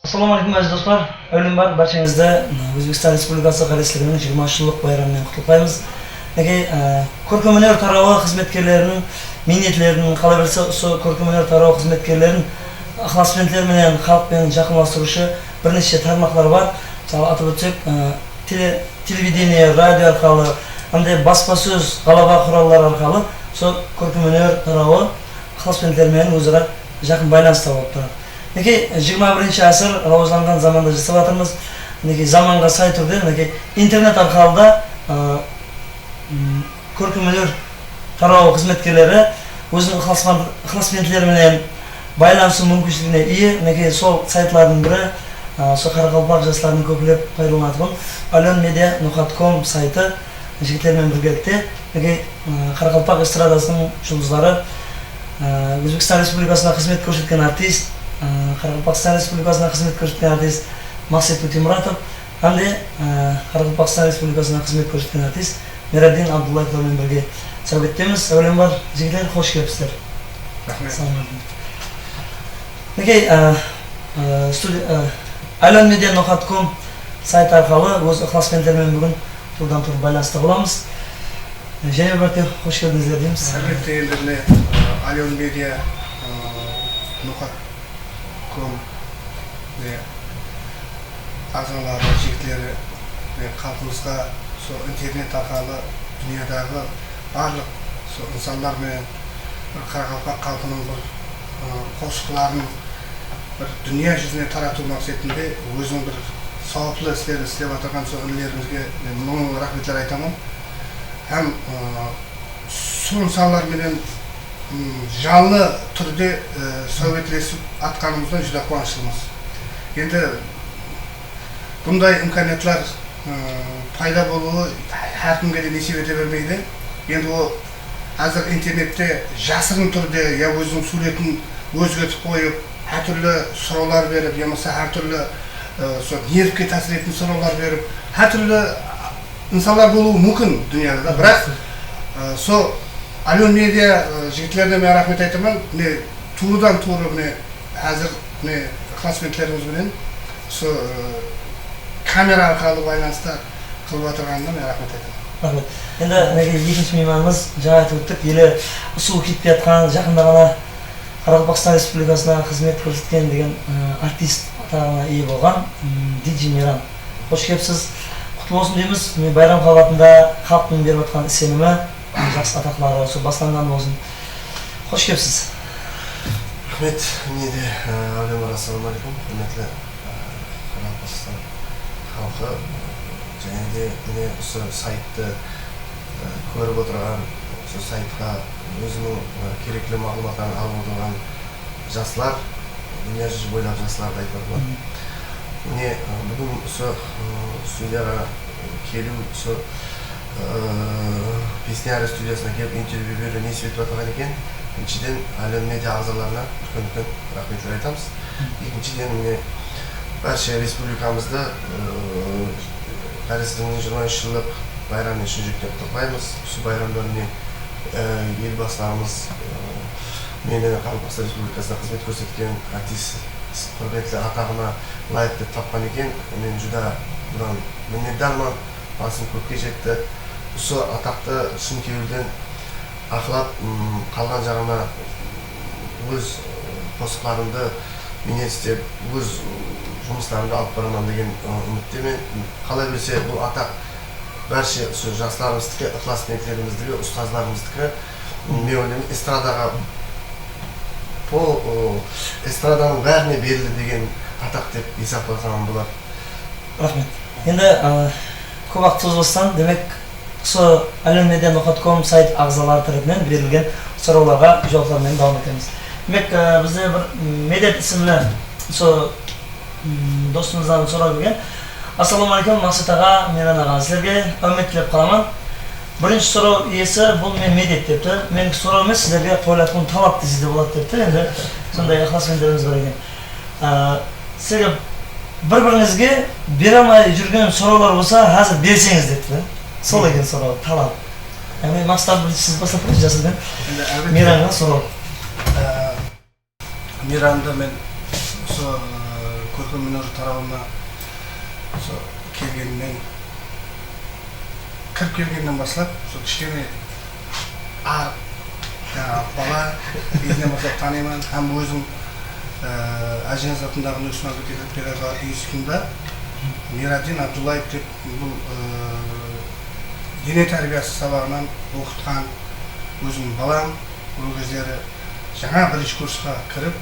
Assalamu alaikum aziz dostlar. Öğlen var. Barchangizda O'zbekiston Respublikasi Qarashligining 20-yillik bayramini qutlaqlaymiz. Ko'rkam-өнер tarog'i xizmatkorlarining minnatlarini qalaversa, ko'rkam-өнер tarog'i xizmatkorlarining ixlosmandlari bilan xalq bilan yaqinlashtirishi bir nechta tarmoqlar bor. Misol atib o'tsak, televideniye, radio orqali, hamda basma-so'z, g'alaba qurollari orqali ko'rkam-өнер tarog'i ixlosmandlar bilan o'zaro yaqin baylanishda bo'lib turadi. 21-asr rivojlangan zamonda jasab o'tirmiz. Zamonga say turdi. Internet orqali ko'rkam-өнер tarog'i xizmatkorlari o'zining ixlosmandlari bilan baylanish mumkinligiga ega. Sol saytlarning biri Qoraqalpoq jashtlarining ko'plab foydalanadigan alonmedia.com sayti yigitlar bilan birgalikda Qoraqalpoq estradasining yulduzlari, O'zbekiston Respublikasida xizmat ko'rsatgan artist, Qoraqalpog'iston Respublikasida xizmat ko'rsatgan artist Maqsud Temurotov hamda Qoraqalpog'iston Respublikasida xizmat ko'rsatgan artist Miraddin Abdullayevlar bilan birga suhbatdamiz. Avvalambor yigitlar, xush kelibsizlar. Rahmat. alonmedia.com sayti orqali o'z ixlosmandlar bilan bugun turdan-tur baylanishda bo'lamiz. Yana bir marta xush keldingizlar deymiz. Albatta, endi alonmedia.com a'zolari, yigitlar ve xalqimizga internet orqali dunyodagi barliq insonlar bilan Qoraqalpoq xalqining bir qo'shiqlarini bir dunyo yuzine taratib maqsadida o'zim bir savobli ishlar ishlab o'tirgan so'zlarimizga ming rahmatlar aytaman. Hem şu insanlar bilen canlı türde sohbetleşip atkanımızdan juda quvonchlimiz. Endi bunday imkoniyatlar paydo bo'luvi har kimga nasib eta bermaydi. Endi o hozir internetda yashirin turda ya o'zining suratini o'zgartib qo'yib, har turli so'rovlar berib, bo'lmasa har turli nervga ta'sir etgan so'rovlar berib, har turli insanlar bo'luvi mumkin dunyoda. Biroq alonmedia yigitlarga men rahmat aytaman. To'g'ridan to'g'ri hozir xizmatlarimiz bilan kamera orqali baylanishda qilib o'tirganimda men rahmat aytaman. Rahmat. Endi ikkinchi mehmonimiz joy aytib o'tdik. Yili usul ketayotgan yaqindagina Qoraqalpog'iston Respublikasida xizmat ko'rsatgan degan artist atog'iga ega bo'lgan DJ Miran. Xush kelibsiz. Qutlug' olsun deymiz. Bayram holatida xalqning berib o'tgan isinimi, yaxshi atoqlari shu boshlangan bo'lsin. Xush kelibsiz. Rahmat. Assalomu alaykum. Hurmatli Qoraqalpog'iston xalqi. Және осы сайтты көріп отырған, осы сайтқа өзінің керекті мағлұматтарын алып отырған жастар, дүние жүзі бойлап жастарды айтып отырмын. Міне бүгін осы студияға келу, осы Песняры студиясына келіп интервью беру несіп етіп отырған екен. Біріншіден алонмедиа ағзаларына үлкен рахметтер айтамыз. Екіншіден міне барша республикамызда Qarashligining 20-yillik bayramini shunchalik qutlaqlaymiz. Shu bayramda елбасыларымыз meni Qoraqalpog'iston Respublikasida xizmat ko'rsatgan artist hurmatli atog'ini loyiq deb topgan ekan. Men juda bundan minnatdorman. Bosim ko'pga yetdi. Shu atoqni chin ko'ngildan aqlab qolgan joyimda o'z postlarimda men isteb o'z жұмыстарымды алып барамын деген үміттемін. Қалай берсе бұл атақ барша жастарымыздікі, ықласмендеріміздікі, ұстаздарымыздікі. Мен ойлаймын, эстраданың бәріне берілді деген атақ деп есептесем болады. Рахмет. Енді көп уақыт созбастан, демек со alenmedia.com сайт ағзалары тарапынан берілген сұрауларға жауаптармен давам етеміз. Демек, бізде бір Медет ісімлі со достымыздан сұрау келген. Ассалаумағалейкум, Мақсат аға, Мейран аға, сіздерге үміт тілеп қаламын. Бірінші сұрау иесі бұл мен Медет депті. Менің сұрау емес, сіздерге қойылатын талап деседе болады депті. Енді сондай ықыласпендеріңіз бар екен. Сіздерге бір-біріңізге бере алмай жүрген сұраулар болса, қазір берсеңіз депті. Сол екен сұрау, талап. Яғни Мақсат сіз бастап жасырдың. Мейранға сұрау. Мейранды мен көркемөнер тарауына келгеннен кіріп келгеннен бастап кішкене бала кезінен бастап танимын. Һәм өзім Әженаз атындағы Нұрсұлтан педагогикалық институтында Мирадин Абдуллаев деп бұл дене тәрбиесі сабағынан оқытқан өзім балам. Ол кездері жаңа бірінші курсқа кіріп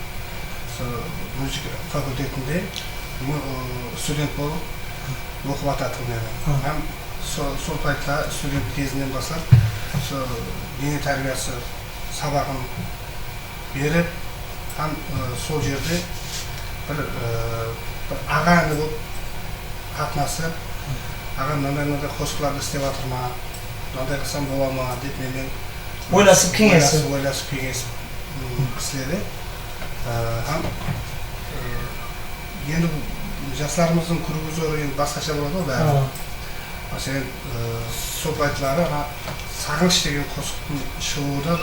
музыка факультетінде студент болып оқып жататын еді. Һәм сол пайтта студент кезінен бастап дене тәрбиесі сабағын беріп, һәм сол жерде бір аға іні болып қатынасып, аға мынандай қосқыларды істеп жатыр ма, мынандай қылсам бола ма деп менен ойласып кеңесіп кісілері. Һәм енді жастарымыздың кругозоры басқаша болады ғой бәрі. Мәселен, сол пайтылары сағыныш деген қосықтың шығуы бір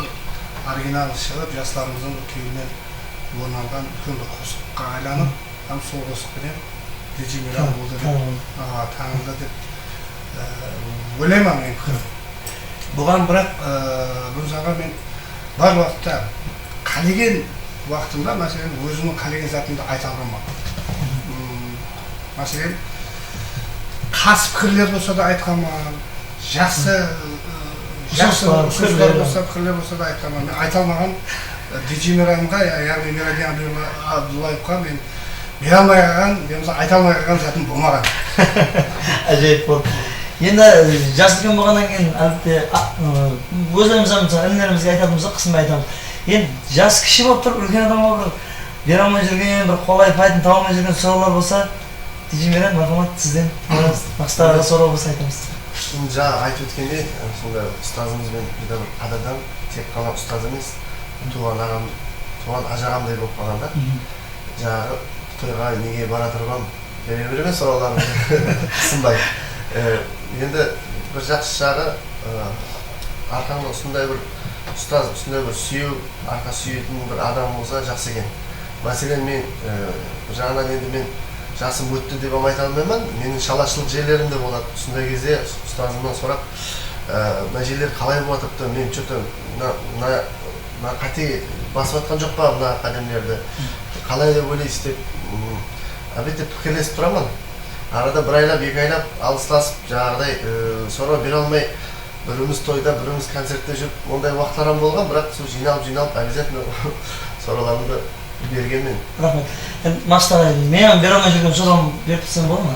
оригинал шығып, жастарымыздың күйінен орын алған үлкен бір қосыққа айланып, һәм сол қосықпенен Диджей Мейран болды деп танылды деп ойлаймын мен пікірім. Бұған бірақ бұл заңға мен бар уақытта қалеген уақытымда, мәселен, өзімнің қалеген затымды айта алмаймын. Мәселен, қарсы пікірлер болса да айтқанмын, жақсы сөздер болса, пікірлер болса да айтқанмын. Мен айта алмаған Диджей Мейранға, яғни Мирадин Абдуллаевқа мен бере алмай қалған, айта алмай қалған затым болмаған. Әжейіп болды. Енді жас үлкен болғаннан кейін әлбетте өзіміз інілерімізге айтатынымызда қысымай айтамыз. Енді жас кіші болып тұрып, үлкен адамға бір бере алмай жүрген, бір қолай пайтын таба алмай жүрген сұраулар болса, Диджей Мейран, мархамат, сізден Мақсат ағаға сұрау болса айтамыз. Жаңа айтып өткендей, сонда ұстазымызбен қададан тек қана ұстаз емес, туған ажағамдай болып қалғанда, жаңағы тойға неге бара тұрғам, бере береме сұрауларымды сынбай. Енді бір жақсы жағы арқаңда осындай бір ұстаз, осындай бір сүйеу, арқа сүйетін бір адам болса жақсы екен. Мәселен, мен жағынан енді мен жасым өтті деп айта алмаймын, менің шалашылық жерлерім де болады. Осындай кезде ұстазымнан сұрап, мына жерлер қалай болып жатыпты, мен что-то мына қате басып жатқан жоқ па мына қадамдерді, қалай деп ойлайсыз деп, әлбетте пікірлесіп тұрамын. Арада бір айлап, екі айлап алыстасып, жаңағыдай сұрау бере алмай, біріміз тойда, біріміз концертте жүріп, ондай уақытларым болған, бірақ сол жиналып, обязательно сұрауларымды бергенмен. Рахмет. Мақсат аға, мен бере алмай жүрген сұрауым беріп тұрсам болады ма?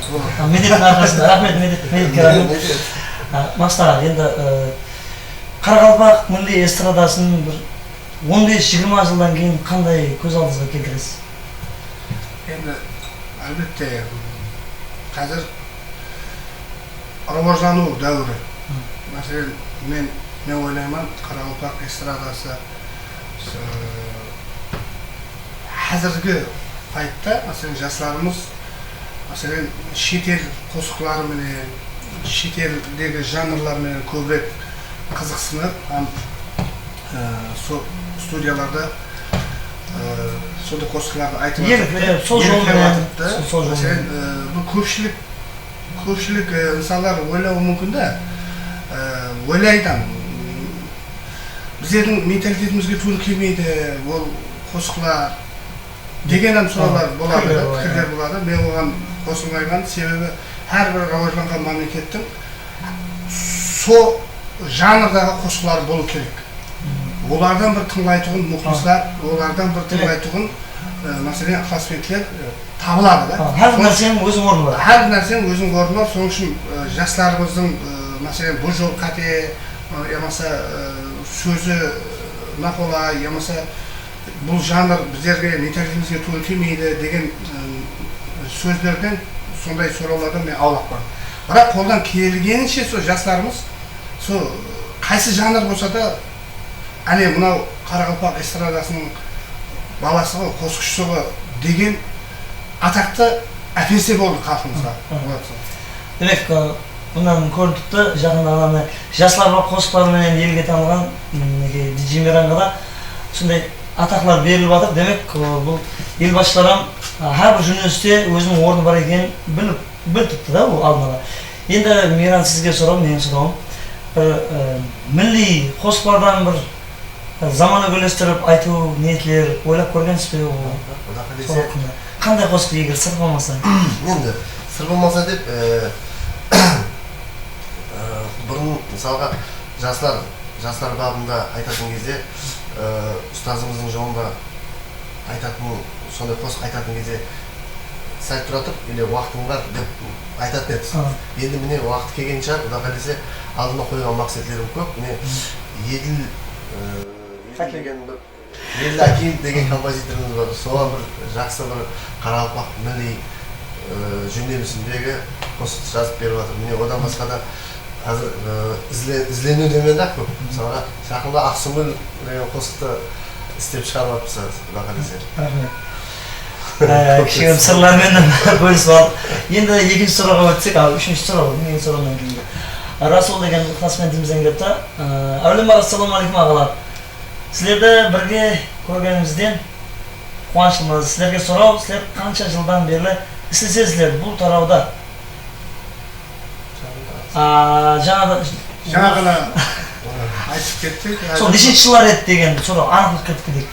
Медеттің арқасында. Рахмет, Медетке рахмет. Мақсат аға, енді Қарақалпақ мындай эстрадасын бір 15-20 жылдан кейін қандай көз алдыңызға келтіресіз? Енді әлбетте қазір рауаждану дәуірі. Мәселен, мен ойлаймын, Қарақалпақ эстрадасы қазіргі пайтта, мәселен, жастарымыз, мәселен, шетел қосықларымен, шетелдегі жанрлармен көбірек қызықсынып, студияларда сондай қосықларды айтып жатыр. Мәселен, бұл көпшілік insanlar ойлауы мүмкін да, ойлайды, біздердің менталитетімізге тура келмейді, ол қосықлар деген сұраулар болады, пікірлер болады. Мен оған қосылмаймын, себебі әрбір рауажданған мемлекеттің сол жанрдағы қосықлар болу керек. Олардан бір тыңдайтұғын мұхлислар, олардан бір тыңдайтұғын мәселен ықыласпенділер табылады да. Әр нәрсенің өзінің орны бар. Әр нәрсенің өзінің орны бар. Соның үшін жастарымыздың мәселен бұл жол қате, ямаса сөзі нақола, ямаса бұл жанр біздерге менталитетімізге тура келмейді деген сөздерден, сондай сұраулардан мен аулақ бармын. Бірақ қолдан келгенінше сол жастарымыз сол қайсы жанр болса да, әне мынау Қарақалпақ эстрадасының баласы ғой, қосқышысы ғой деген атақты әперсе болды халқымызға. Демек, бұнан көрініп тұр, жақында ғана жастарға қосқылармен елге танылған DJ Мейранға да сондай атақлар беріліп жатыр. Демек, бұл ел басшылары әрбір журналисте өзінің орны бар екенін біліп тұр да, бұл алдын ала. Енді Мейран сізге сұрауым, менің сұрауым, милли қосқылардан бір заманы үйлестіріп айту ниетлер ойлап көргенсіз бе? Қандай қосқы егер сыр болмаса? Енді сыр болмаса деп бұрын мысалға жастар бабында айтатын кезде ұстазымыздың жолында айтатын, сондай қосық айтатын кезде сәл тұра тұрып, или уақытың бар деп айтатын еді. Енді міне уақыт келген шығар, Құда қаласа алдыма қойған мақсатларым көп. Міне Еділ Акин деген композиторымыз бар. Соған бір жақсы бір Қарақалпақ милли жөнелісіндегі қосықты жазып беріп жатыр. Міне одан басқа да қазір ізленудемен де көп. Мысалға жақында Ақсұңгүл деген қосықты істеп шығарып жатырмыз, Құда қаласа. Кішігірім сырлармен бөлісіп алдық. Енді екінші сұрауға өтсек, үшінші сұрау, менің сұрауымнан кейін. Расул деген классментімізден келіпті. Әулем бар, ассаламу алейкум ағалар. Сіздерді бірге көргенімізден қуаныштымыз. Сіздерге сұрау, сіздер қанша жылдан бері істесесіздер бұл тарауда? Жаңа ғана айтып кеттік. Сол нешінші жылдар еді деген сұрау, анықтық кетіп кетейік.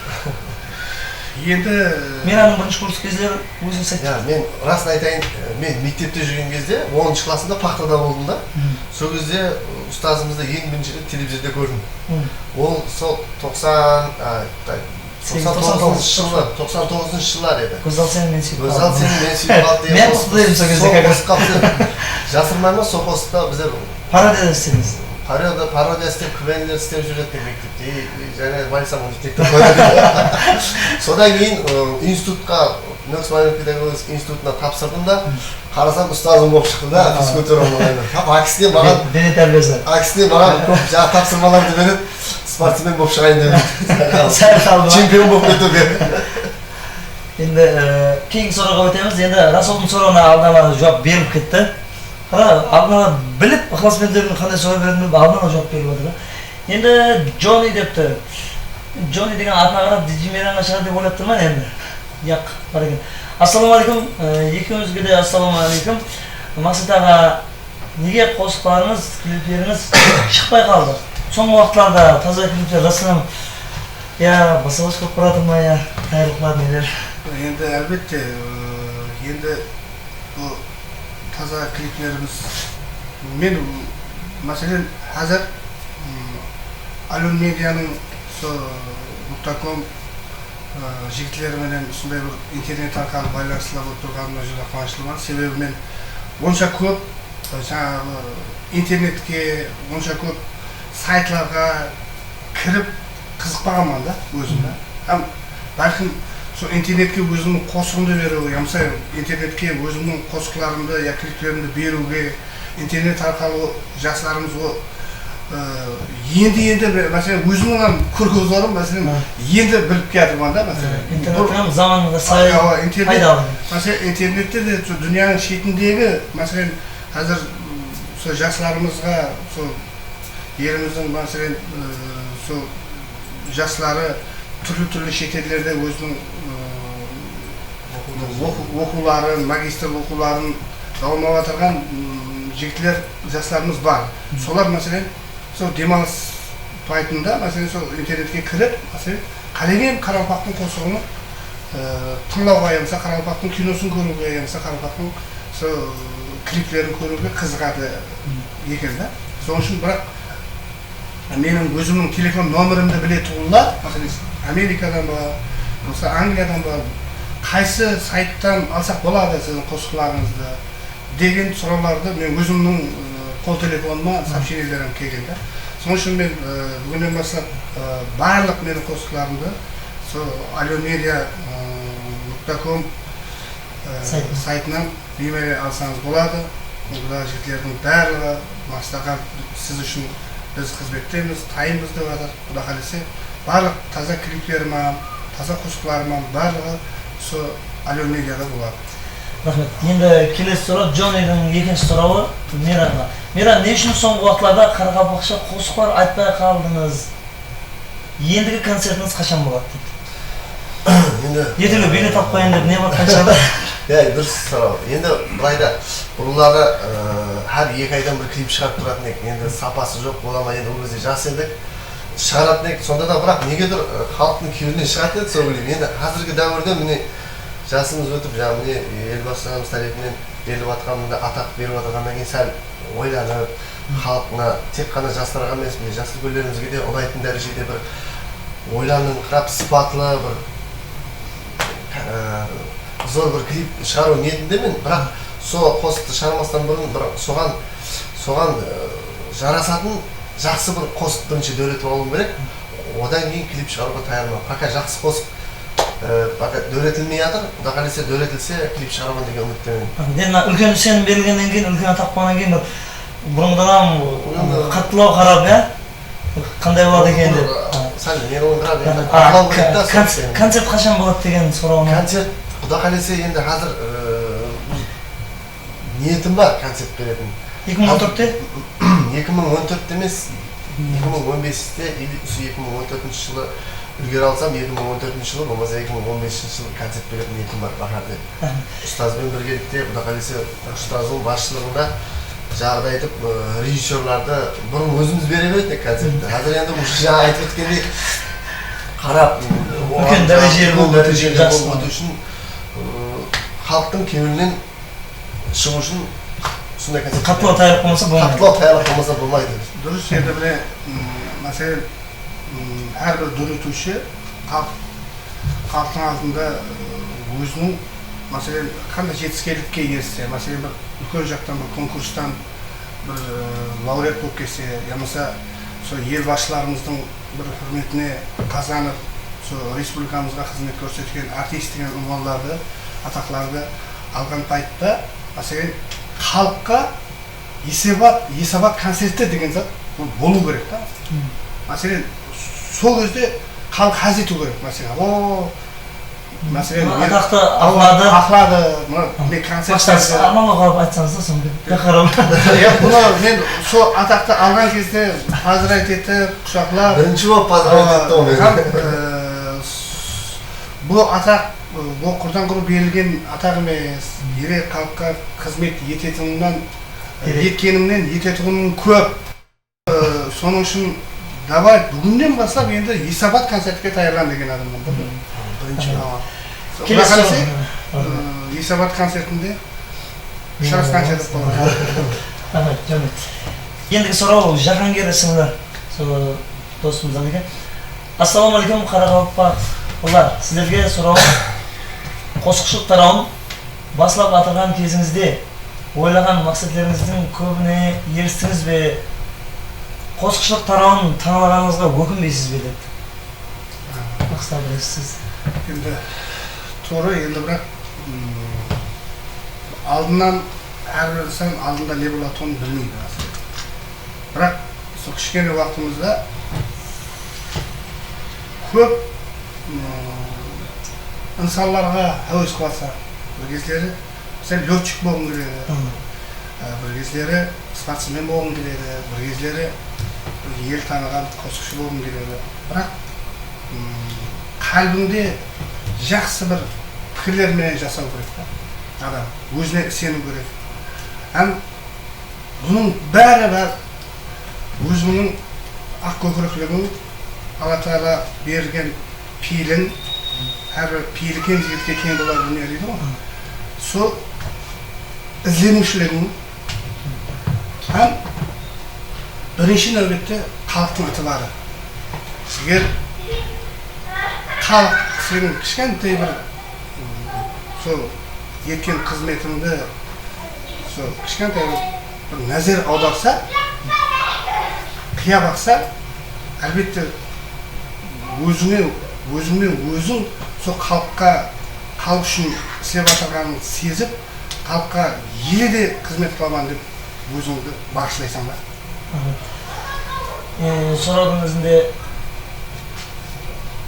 Енді Мейранның бірінші курс кездері өзің сәтті. Мен расын айтайын, мен мектепте жүрген кезде 10-шы классында Пақтада болдым да. Сол кезде ұстазымызды ең бірінші рет телевизорда көрдім. Ол сол 99-шы жылдар еді. Көзал сені мен сүйіп қалды. Көзал сені мен сүйіп қалды деген. Мен құтты едім сол кезде. Жасырмаймын, сол қосықта біздер пародия істедіңіз. Пародия істеп, квенлер істеп жүретін мектепте. Және Вальсам университетте қойды. Содан кейін институтқа, Нөкс Майнер педагогический институтына тапсырдым да, қарасам ұстазым болып шықты да, физ көтеру оңайына. Аксіне маған көп жаңа тапсырмаларды береді, спортсмен болып шығайын деп. Чемпион болып кетуге. Енді кейінгі сұрауға өтеміз. Енді Расулдың сұрауына алдын жауап беріліп кетті. Алдын біліп, ықыласпендердің қандай сұрау беретінін біліп, алдын жауап беріліп отыр. Енді Джонни депті. Джонни деген атына қарап DJ Мейранға шығар деп ойлап тұрман енді. Яқ, бар екен. Ассаламу алейкум, екеуіңізге де ассаламу алейкум. Мақсат аға, неге қосықтарыңыз, клиптеріңіз шықпай қалды? Соңғы уақытларда таза клиптер расынан баса-бас көп барады ма, қайырлықлар нелер? Енді әлбетте, енді бұл таза клиптеріміз, мен мәселен қазір Алюн медианың .com жігітлеріменен сондай бір интернет арқылы байланысып отырғаныма жүзі қуаныштымын. Себебі мен онша көп жаңағы интернетке, онша көп сайтларға кіріп қызықпағанмын да өзімді. Бәлкім сол интернетке өзімнің қосығымды беру, ямса интернетке өзімнің қосықларымды, клиптерімді беруге, интернет арқылы жастарымыз енді мәселен өзімнің көргөзарым мәселен енді біліп келатырмын да мәселен. Интернеттің заманға сай пайдалы. Мәселен интернетте де дүнияның шетіндегі мәселен қазір сол жастарымызға сол еліміздің мәселен сол жастары түрлі шетелдерде өзінің оқуларын, магистр оқуларын дауылмап жатырған жігітлер жастарымыз бар. Солар мәселен сол демалыс пайтында, мәселен сол интернетке кіріп, мәселен қалеген Қарақалпақтың қосығыны тыңдауға ямса, Қарақалпақтың киносын көруге ямса, Қарақалпақтың сол клиплерін көруге қызығады екен да. Сол үшін бірақ менің өзімнің телефон номерімді біле тұғылда, мәселен Америкадан ба, болса Англиядан ба, қайсы сайттан алсақ болады сіздің қосықларыңызды деген сұрауларды мен өзімнің қол телефоныма сообщениелерім келген да. Соның үшін мен бүгіннен бастап барлық менің қосқыларымды сол aliomedia.com сайтынан беймәлі алсаңыз болады. Бұда жігітлердің барлығы Маслахат сіз үшін біз қызметтеміз, тайымыз деп жатыр. Құда қаласа барлық таза клиптеріме, таза қосқыларыма барлығы сол aliomedia-да болады. Рахмет. Енді келесі сұрақ Джоннидің екінші сұрауы Миранға. Миран, не үшін соңғы уақытларда Қарақалпақша қосқылар айтпай қалдыңыз? Ендігі концертіңіз қашан болады дейді. Ертеңгі билет алып қояйын деп не бар қаншада? Дұрыс сұрау. Енді былайда бұларды әр 2 айдан бір клип шығарып тұратын ек. Енді сапасы жоқ бола ма, енді ол кезде жас едік. Шығаратын ек. Сонда да бірақ негедір халықтың кеуінен шығатын еді сол клип. Енді қазіргі дәуірде міне жасымыз өтіп, міне елбасымыз тарапынан беріліп жатқанында атақ беріп жатқаннан кейін сәл ойланып, халқына тек қана жастарға емес, міне жас үлкендерімізге де ұнайтын дәрежеде бір ойланыңқырап, сыпатылы бір зор бір клип шығару ниетіндемін, бірақ сол постты шығармастан бұрын соған жарасатын жақсы бір пост бірінші дөретіп алуым керек. Одан кейін клип шығаруға таярмын. Пока жақсы пост дөретілмей жатыр, Құда қаласа дөретілсе клип шығарамын деген үміттемін. Енді үлкен сенім берілгеннен кейін, үлкен атақ болғаннан кейін бұрынғыдан қаттылау қарап, қандай болады екен деп. Сәл мен оны қарап енді бақылау керек та. Концерт қашан болады деген сұрауына. Концерт Құда қаласа енді қазір ниетім бар концерт беретін. 2014-те? 2014-те емес, 2015-те или 2014 жылы үлгер алсам, 2014 жылы, болмаса 2015 жылы концерт беретін ниетім бар бақарды. Ұстазбен біргелікте Құда қаласа ұстаздың басшылығында жағдай етіп, режиссерларды бұрын өзіміз бере беретін концертті. Қазір енді жаңа айтып өткендей қарап, үлкен дәрежелі болу үшін халықтың кеуілінен шығу үшін сондай концерт. Қаттылау таяқ болмаса болмайды. Қаттылау таяқ болмаса болмайды. Дұрыс, енді біле, мәселен, әрбір дүретуші халықтың алдында өзінің, мәселен, қандай жетіскерлікке ерсе, мәселен, бір үлкен жақтан бір конкурстан бір лауреат болып келсе, ямаса сол ел басшыларымыздың бір құрметіне қазанып, сол республикамызға қызмет көрсеткен артист деген ұнванларды, атақларды алған пайтта, мәселен, халыққа есабат концерті деген зат болу керек та. Мәселен, сол кезде халық хаз ету керек, мәселен, атақты ақлады, мен концерттерді амалы қалып айтсаңыз да соны бақарам. Мен сол атақты алған кезде пазырайт етіп, құшақлап, бірінші болып пазырайт етті ол мен. Бұл атақ бұл құрдан құры берілген атақ емес, ерек халыққа қызмет еткенімнен ететінім көп. Соның үшін давай бүгіннен бастап енді есабат концертке таярлан деген адаммын. Келесі есабат концертінде шарас концерт болады. Ендігі сұрау Жахангер сіңлі досымыздан екен. Ассалаумағалейкум Қарақалпақ ұлар, сіздерге сұрауым қосқышылық тарауын басылап атырған кезіңізде ойлаған мақсатларыңыздың көбіне ерістіңіз бе? Қосқышылық тарауын таңлағаныңызға өкінбейсіз бе деп? Мақсат білесіз. Енді торы, енді бірақ алдынан әрбір инсан алдында не болатынын білмейді. Бірақ сол кішкене уақытымызда көп инсанларға әуес қылса, бір кездері сәл летчик болғым келеді, бір кездері спортсмен болғым келеді, бір кездері ел таныған қосқышы болғым келеді. Бірақ қалбіңде жақсы бір пікірлермен жасау керек та. Адам өзіне сену керек. Бұның бәрі өзінің ақ көкіректілігін Алла Тағала берген пейілін, әрбір пейілі кең жігітке кең болар дүние дейді ғой. Сол ізденушілігін бірінші нәубетте халықтың ытылары. Сізгер халық сенің кішкентай бір сол еткен қызметіңді сол кішкентай бір назар аударса, қия бақса, әлбетте өзің сол халыққа, халық үшін істеп жатырғанын сезіп, халыққа елде қызмет қыламын деп өзіңді бағышлайсың ба? Сұраудың өзінде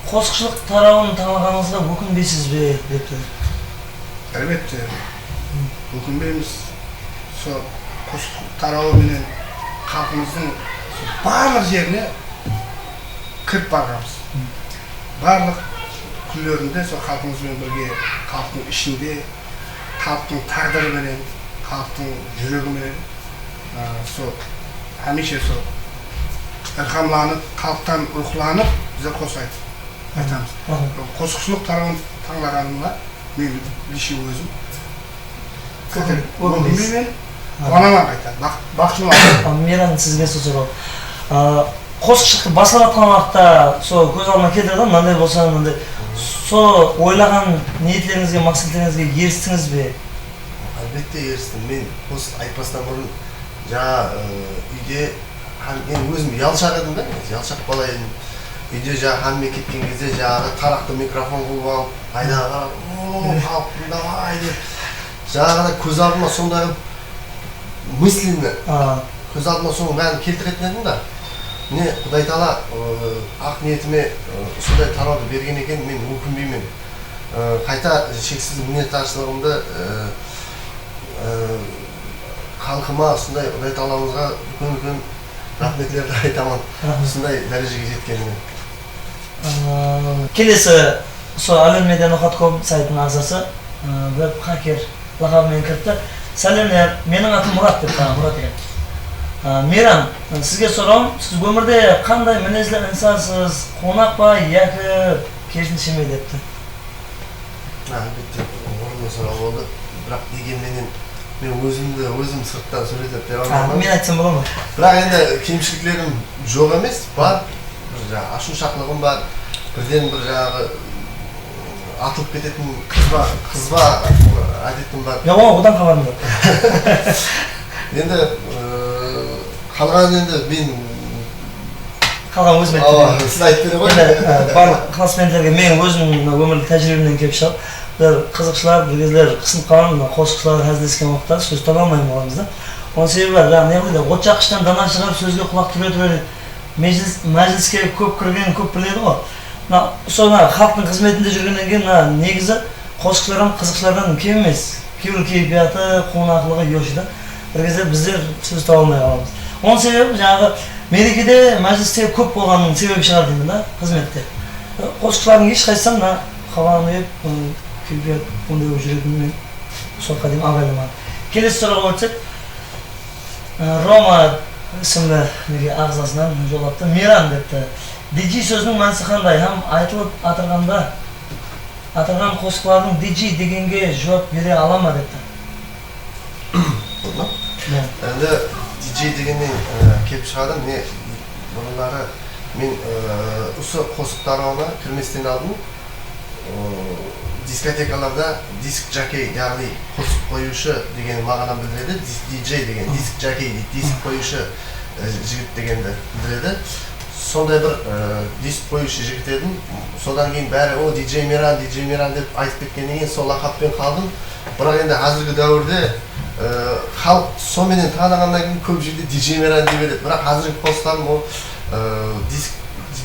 қосықшылық тарауын таңдағаныңызға өкінбейсіз бе депті? Әлбетте өкінбейміз. Сол қосықшылық тарауы менен халқымыздың барлық жеріне кіріп барғанбыз. Барлық күндерінде сол халқымызбен бірге, халықтың ішінде, халықтың тағдыры менен, халықтың жүрегі менен сол hamisha сол ilhomlanib, xalqdan ruhlanib biza qo'shaydi. Aytamiz. Qo'shiqchilik tarafini tanlaganimda men lishi o'zim o'g'limmen onaman qaytadi. Baxtliman. Meran sizga so'zim. Qo'shiqchilikni boshlayotgan vaqtda so ko'z oldiga keltirdim, mындай bo'lsa, mындай so o'ylagan niyatlaringizga, maqsadlaringizga erishdingizmi? Albatta erishdim. Men qo'shiq aytmasdan burun uyde men o'zim yalshaq edim-da, yalshaq bola edim. Uyde hamma ketgan кезде taraqda mikrofon qo'yib olib, aydaga xalq davay deb ko'z oldiga sonday мысленно ko'z oldiga so'ng men keltirетін едім да. Ne Xudoy taolo ақ ниетіме сондай тарауды берген екен, мен өкінбеймін. Қайта шексіз minnatdorchiligimni халқыма сондай Xudoy taolomizga үлкен рахметлерді айтамын. Сондай дәрежеге жеткеніме. Келесі сол alenmedia.com сайтының ағзасы веб хакер лақабымен кіріпті. Сәлемдер, менің атым Мұрат деп Мұрат екен. Мейрам, сізге сұрауым, сіз өмірде қандай мінезлер инсансыз, қонақ па, яки керісінше ме депті? Әлбетте, орынды сұрау болды. Бірақ дегенменен мен өзім сырттан сөйлетіп бере алмаймын. Мен айтсам бола ма? Бірақ енді кемшіліктерім жоқ емес, бар. Ашушақлығым бар. Бірден бір атылып кететін қызба әдетім бар. Одан хабарым бар. Енді қалған енді мен қалған өзім айтып сіз айтып бере ғой. Барлық классмендерге мен өзімнің өмірлік тәжірибемнен келіп шығып, бір қызықшылар, бір кездер қысылып қалған, қосықшылар әзілдескен уақытта сөз таба алмаймын оламыз да. Оның себебі бар, от жаққыштан дана шығарып сөзге құлақ түре мәжіліске көп кірген, көп біледі ғой. Соны халықтың қызметінде жүргеннен кейін негізі қосықшылардан, қызықшылардан кем емес. Кейбір кейпияты, қонақлығы yo'q да. Bir кезде біздер сөз таба алмай қаламыз. Оның себебі мерекеде мәжілісте көп болғанның себебі шығар деймін да, қызметте. Қосықшылардың ешқайсысы қалғанын үйіп, кейбір ондай жүретінмен соққа деймін абайламады. Келесі сұраға өтсек, Рома ісімді ағзасынан жолапты. Мейрам депті. DJ сөзінің мәнісі қандай? Һәм айтылып атырған қосықлардың DJ дегенге жауап бере ала ма депті? Енді DJ дегеннен келіп шығадым. Бұрынлары мен осы қосық тарауына кірместен алдым. Дискотекаларда диск жакей, яғни қосық қоюшы деген мағынаны білдіреді. DJ деген диск жакей, диск қоюшы жігіт дегенді білдіреді. Сондай бір диск қоюшы жігіт едім. Содан кейін бәрі DJ Мейрам деп айтып кеткеннен кейін сол лақаппен қалдым. Бірақ енді қазіргі дәуірде халық сонымен танығаннан кейін көп жерде DJ Мейрам деп береді. Бірақ қазіргі қосықтарым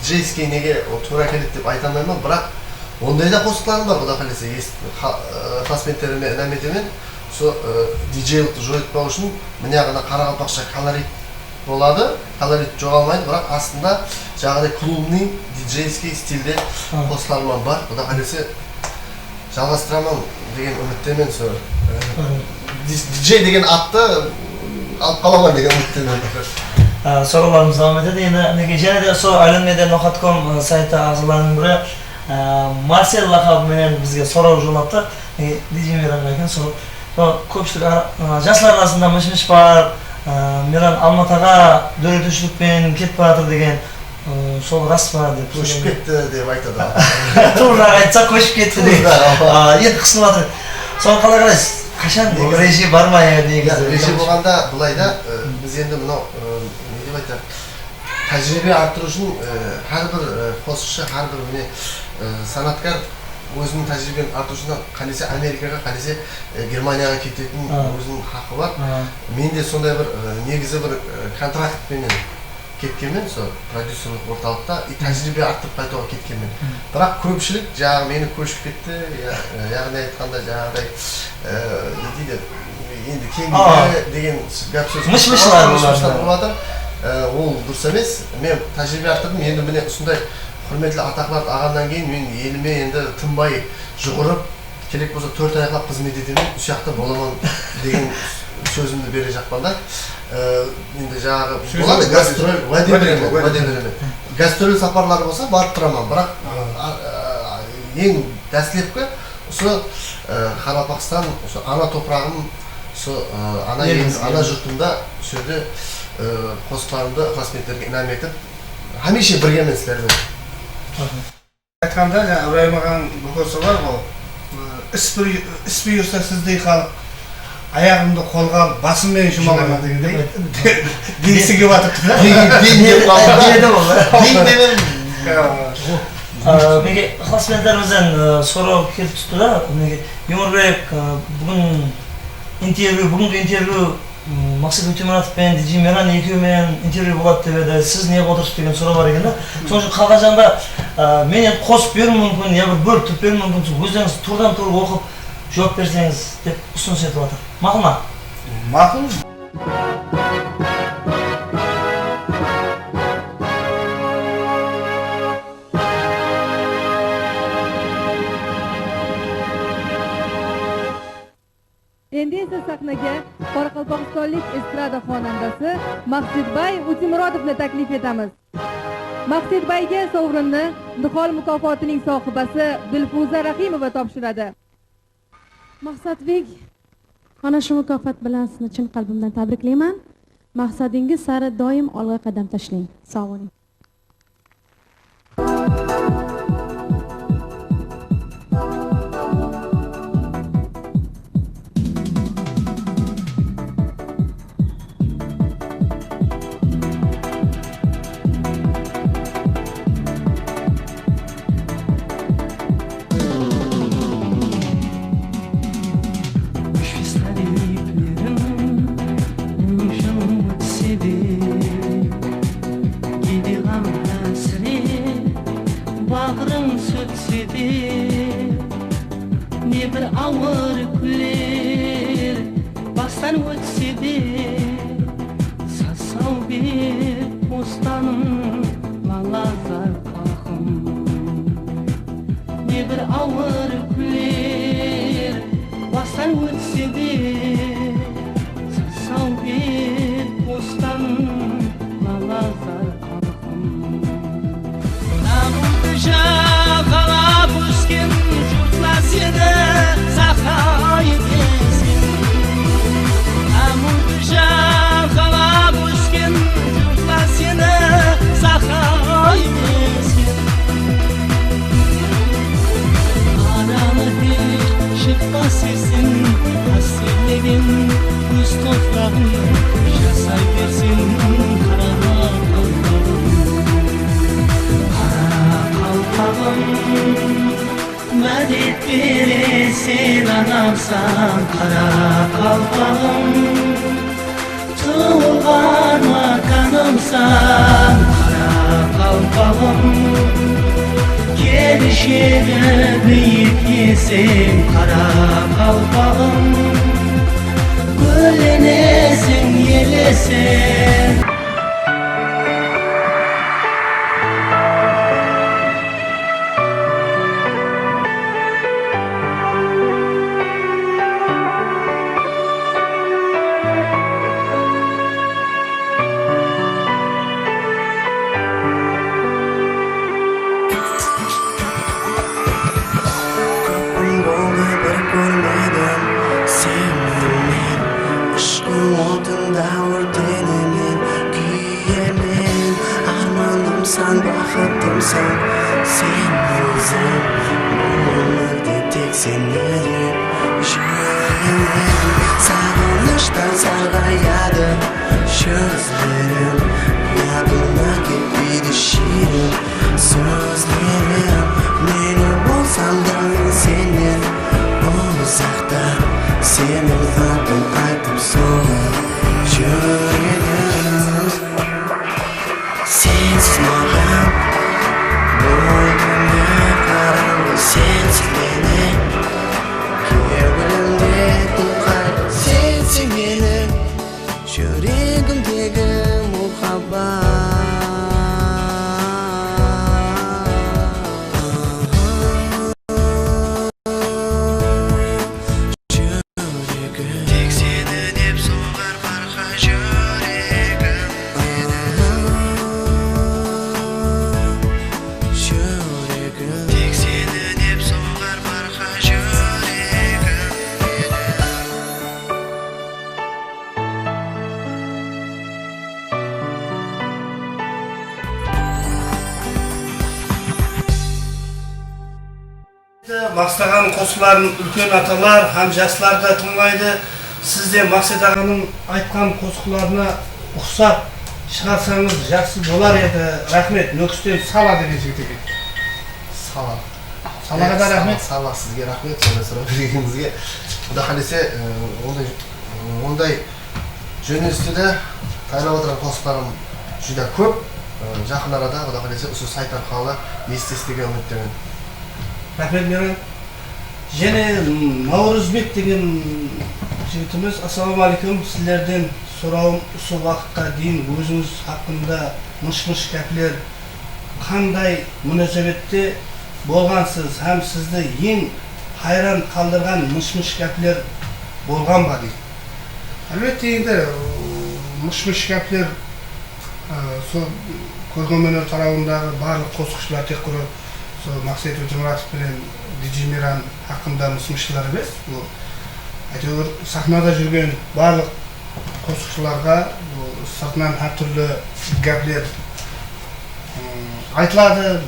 DJ-ский неге тура келеді деп айта алмаймын. Бірақ ондай да қосықтарым бар, Құда қаласа классменттеріме нәметемен сол DJ-лықты жойтпау үшін міне ғана қарақалпақша колорит болады, колорит жоғалмайды, бірақ астында жаңағыдай клубный DJ-ский стилде қосықтарым бар. Құда қаласа жалғастырамын деген үміттемен сол DJ деген атты алып қаламын деген үміттемен. Sorularımız devam edеді. Енді және де сол alenmedia.com сайты ағзаларының бірі Marcel лақабымен бізге сұрау жолапты. DJ Мейрамға екен сұрау. Көпшілік жастар арасында мыш-мыш бар. Мейрам Алматыға дөретушілікпен кетіп баратыр деген сол рас па деп. Көшіп кетті деп айтады. Тура айтса көшіп кетті деп. Енді қысылып жатыр. Соны қалай қарайсыз? Кашан режим бар ма негизи? Режим болгондо булай да, биз энди мына эмне деп айтат? Тажрыйба арттыруу үчүн ар бир косуучу, ар бир мына санаткар өзүнүн тажрыйбасын артуусунан кандайсы Америкага, кандайсы Германияга кететін өзүнүн хакы бар. Менде сондай бир негизи бир контракт менен кеткенмен, сол продюсерлык орталыкта тажрыйба арттырып кайтууга кеткенмен. Бирок көпчүлүк жагы мени көчүп кетти, ягыны айтканда жагыдай дейди, энди кеңиге деген гап сөз мыш-мышлар болот. Ол дұрыс емес. Мен тәжірибе арттырдым. Енді міне осындай құрметті атақларды алғаннан кейін мен еліме енді тынбай жүгіріп, керек болса 4 аяқлап қызмет етемін, осы жақта боламын деген сөзімді бере жақпан да. Енді жаңағы болады гастроль, уәде беремін. Гастроль сапарлары болса барып тұрамын. Бірақ ең дәстілепкі осы Қарақалпақстан, осы ана топырағым, ана жұртымда сөйде қосықтарымды қызметтерге инам етіп, хамеше біргемен сіздермен. Айтқанда, Ыбырайым ағаның бұл көрсі бар ғой, іс бұйырса сіздей халық аяғымды қолға алып, басыммен жұмалана дегендей. Дейсі кеп атып тұр. Менге ықыласмендерімізден сұрау келіп түсті да, Юморбек бүгінгі интервью Мақсат Өтемұратов пен Диджей Мейран екеуімен интервью болады деп еді, сіз неге отырсыз деген сұрау бар екен да. Сол үшін қалған жағында мен енді қосып беру мүмкін, я бір бөліп тұрып беру мүмкін, өздеріңіз тұрдан тұрып оқып жауап берсеңіз деп ұсыныс етіп жатыр. Мақұл ма? Мақұл. Endi esa sahnaga Qoraqalpog'istonlik estrada xonandasi Maqsudbay Utimurodovni taklif etamiz. Maqsudbayga sovrinni Nihol mukofotining sohibasi Dilfuza Rahimova topshiradi. Maqsadbek, ana shu mukofot bilan sizni chin qalbimdan tabriklayman. Maqsadingiz sari doim olg'a qadam tashlang. Sog' bo'ling. Sen baqıtımsan, sen özün, bunu dedi sen mening shirin sog'inishdan sarg'ayadi so'zlarim labimga kelmaydi shirin so'zlarim meni bo'lsam doim sening uzoqda sening qalbing aytib so'rab yuradim sensiz noham bo'ynimga qarang'i sensiz meni ko'nglimga tuqqan sensiz meni yuragimdagi muhabbat tek seni deb so'gar barqa yuragim tek seni deb so'gar barqa yuragim Maqsad ағаның қосқыларын үлкен аталар һәм жастар да тыңдайды. Сіз де Мақсат ағаның айтқан қосқыларына ұқсап шығарсаңыз жақсы болар еді. Рахмет. Нөкістен Сала деген жігіт екен. Салаға да рахмет. Сала сізге рахмет. Сондай сұрап бергеніңізге. Құда қалесе ондай жөнелістіде тайлап отырған қосқыларым жүда көп. Жақын арада құда қалесе осы сайт арқылы естестіге үміттемін. Рахмет Мейрам. Және Наурызбек деген жігітіміз, ассалаумағалейкум, сіздерден сұрауым осы уақытқа дейін өзіңіз хақында мыш-мыш кәпілер қандай мұнасабетте болғансыз, һәм сізді ең хайран қалдырған мыш-мыш кәпілер болған ба дейді. Әлбетте енді мыш-мыш кәпілер сол көркемөнер тарауындағы барлық қосқышылар тек құры Мақсат Өтемұратов пен Диджей Мейрам хақында мыш-мыштар емес. Әйтеуір сахнада жүрген барлық қосқышыларға сыртынан әртүрлі гәплер айтылады.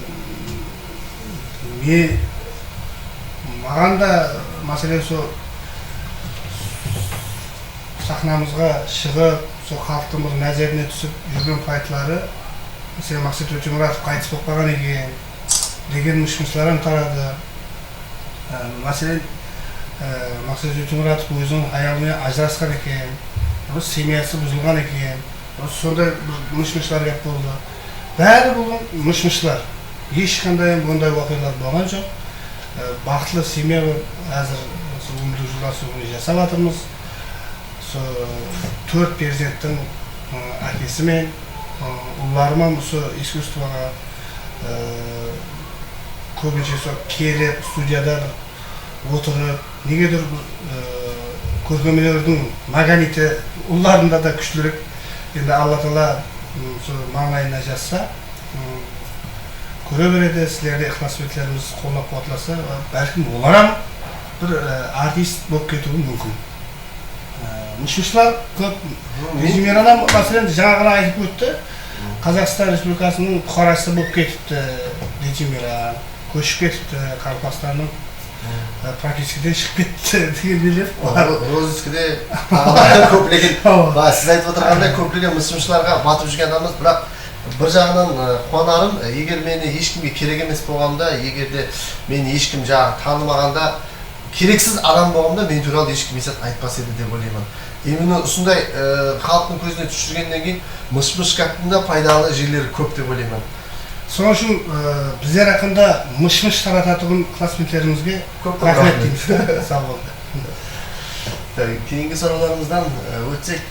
Маған да мәселен сол сахнамызға шығып, сол халықтың бір назарына түсіп жүрген пайтылары, мәселен Мақсат Өтемұратов қайтыс болып қалған екен деген мыш-мышларым тарады. Мәселен Мақсат Өтемұратов өзінің аяғымен ажырасқан екен, семьясы бұзылған екен, сондай мыш-мышлар кеп болды. Бәрі бұл мыш-мышлар. Ешқандай бұндай уақиғалар болған жоқ. Бақытлы семья әзір өмірді жылдасуын жасап жатырмыз. 4 перзенттің әкесі мен ұлларыма осы искусствоға көбінше келіп студияда отырып, негедір көркемөнердің магниті ұлларында да күштірек. Енді Алла Тағала маңайына жазса, көре береді, сіздерде ықылас-бетлеріміз қолдап қуатласа, бәлкім олар бір артист болып кетуі мүмкін. Мыш-мышлар көп. Диджей Мейрам мәселен жаңа ғана айтып өтті. Қазақстан Республикасының бұқарасы болып кетіпті Диджей Мейрам. Көшіп кетіпті, Қарақалпақстанның практикадан шығып кетті деген нелер бар. Розыскіде көптеген, сіз айтып отырғандай көптеген мыш-мышларға батып жүрген адамыз, бірақ бір жағынан қуанарым, егер мені ешкімге керек емес болғанда, егер де мені ешкім танымағанда, керексіз адам болғанда мен туралы ешкім есет айтпас еді деп ойлаймын. Именно осындай халықтың көзіне түсіргеннен кейін мыш-мыш кәптінде пайдалы жерлері көп деп ойлаймын. Соның үшін біздер ақында мыш-мыш тарататын классменттерімізге рахмет дейміз. Сау болыңдар. Кейінгі сұрауларымыздан өтсек.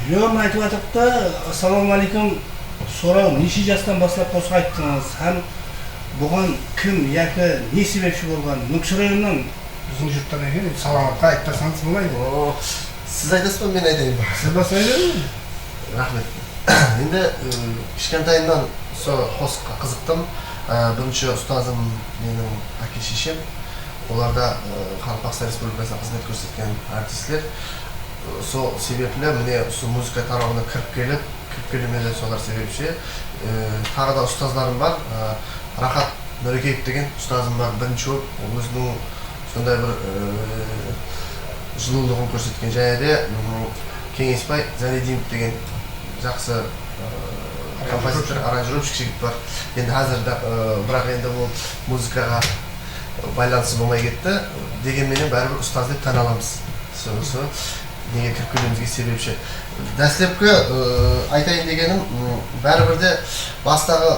Мейрам айтып жатыпты, ассалаумағалейкум, сұрау неше жастан бастап қосқа айттыңыз, һәм бұған кім яки не себепші болған? Нүксі районынан біздің жұрттан екен, саламатқа айтпасаңыз болмайды. Сіз айтасыз ба, мен айтайын ба? Сіз бастайын. Рахмет. Енді кішкентайымнан қосқа қызықтым. Бірінші ұстазым менің әке-шешем. Оларда Қарақалпақстан Республикасына қызмет көрсеткен артистлер. Сол себеплі міне музыка тарауына кіріп келемеді солар себепші. Тағы да ұстаздарым бар. Рахат Нұрекеев деген ұстазым бар, бірінші болып өзінің сондай бір жылулығын көрсеткен. Және де Кеңесбай Зәлединов деген жақсы композитор, аранжировщик жігіт бар. Енді қазір бірақ енді ол музыкаға байланысы болмай кетті. Дегенменен бәрібір ұстаз деп тана аламыз. Соны неге кіріп келуімізге себепші. Дәслепкі айтайын дегенім, бәрібір де бастағы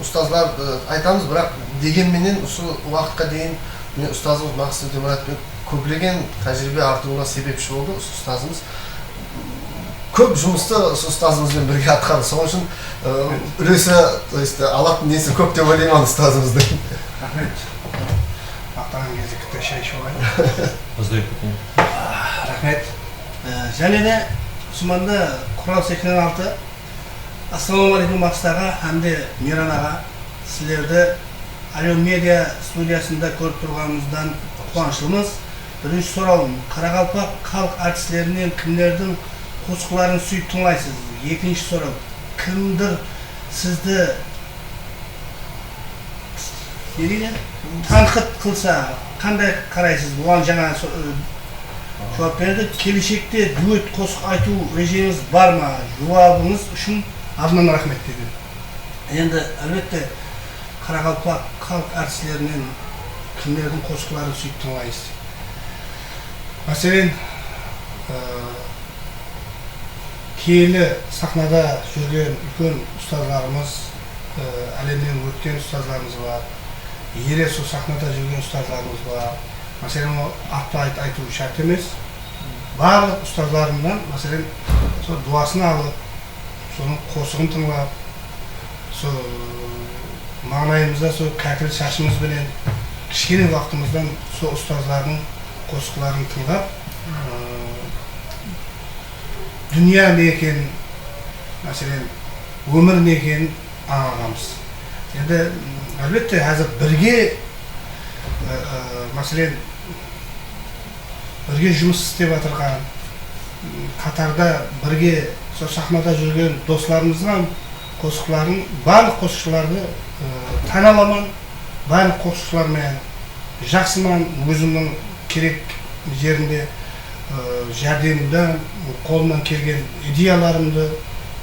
ұстазлар айтамыз, бірақ дегенменен осы уақытқа дейін мен ұстазымыз Мақсат Өтемұратпен көптеген тәжірибе артуына себепші болды. Ұстазымыз көп жұмысты ұстазымызбен бірге атқарды. Сол үшін үлесі, алатын несі көп деп ойлаймын ұстазымыздың. Рахмет. Мақтаған кезде кітті шай ішіп Рахмет. Және де Суманда Құрал 86 Ассалаумағалейкум Мақсатаға әмде Миран аға, сіздерді Алион Медиа студиясында көріп тұрғанымыздан қуаныштымыз. Бірінші сұрауым, Қарақалпақ халық артистерінен кімдердің қосқыларын сүйіп тыңдайсыз? Екінші сұрау, кімдір сізді танқыт қылса, қандай қарайсыз? Бұған жаңа жауап берді. Келешекте дуэт қосық айту режиміңіз бар ма? Жауабыңыз үшін алдынан рахмет деді. Енді әлбетте Қарақалпақ халық артистерінен кімдердің қосқыларын сүйіп тыңдайсыз? Мәселен, киелі сахнада жүрген үлкен ұстазларымыз, әлемнен өткен ұстазларымыз бар, ере сол сахнада жүрген ұстазларымыз бар. Мәселен, атты айту шарт емес. Барлық ұстазларымнан, мәселен, сол дуасын алып, соның қосығын тыңлап, сол маңайымызда сол кәкіл шашымызбенен кішкене уақытымыздан сол ұстазлардың қосықларын тыңдап, дүния не екенін, мәселен, өмір не екенін аңғарамыз. Енді әлбетте қазір бірге, мәселен, бірге жұмыс істеп жатырған, қатарда бірге сол сахнада жүрген достарымыздан қосықларын, барлық қосықшыларды таналаман, барлық қосықшылармен жақсыман, өзімнің керек жерінде жәрдемімді, қолымнан келген идеяларымды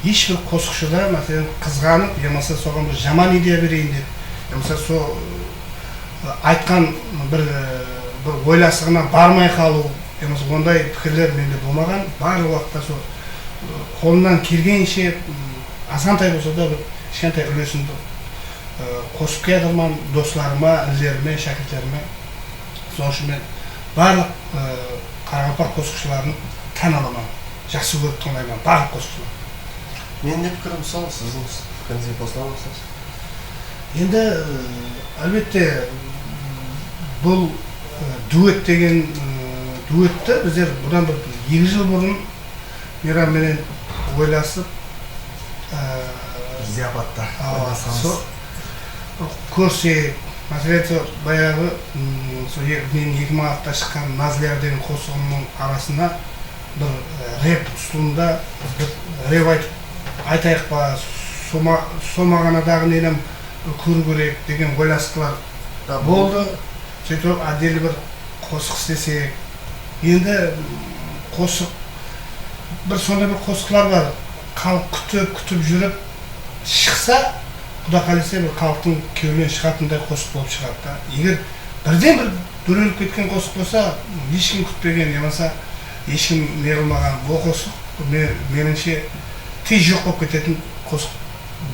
ешбір қосықшыда, мәселен, қызғанып, емаса соған бір жаман идея берейін деп, емаса сол айтқан бір ойласығына бармай қалу, емаса ондай пікірлер менде болмаған. Барлық уақытта сол қолымнан келгенше азғантай болса да бір кішкентай үлесімді қосып келдірмін достарыма, інілеріме, шәкірттеріме. Сол үшін мен барлық Қарақалпақ қосықшыларын таналамын, жақсы көріп тыңдаймын, барлық қосықшылар. Менің де пікірім сол, сіздің пікіріңізге қосыла аласыз? Енді әлбетте бұл дуэт деген дуэтті біздер бұдан бір 2 жыл бұрын Мейрамменен ойласып зияпатта көрсек, мәселен, баяғы мен 2006-та шыққан Назлияр деген қосығымның арасында бір рэп ұсылында бір рэп айтайық па, сомағанадағы ненім көру керек деген ойластықлар болды. Сөйтіп әделі бір қосық істесек. Енді қосық, бір сондай бір қосықлар бар. Халық күтіп жүріп шықса, Құда қаласа бір халықтың кеуінен шығатындай қосық болып шығады. Егер бірден бір дүреліп кеткен қосық болса, ешкім күтпеген, емаса ешкім неғылмаған бұл қосық меніңше тез жоқ болып кететін қосық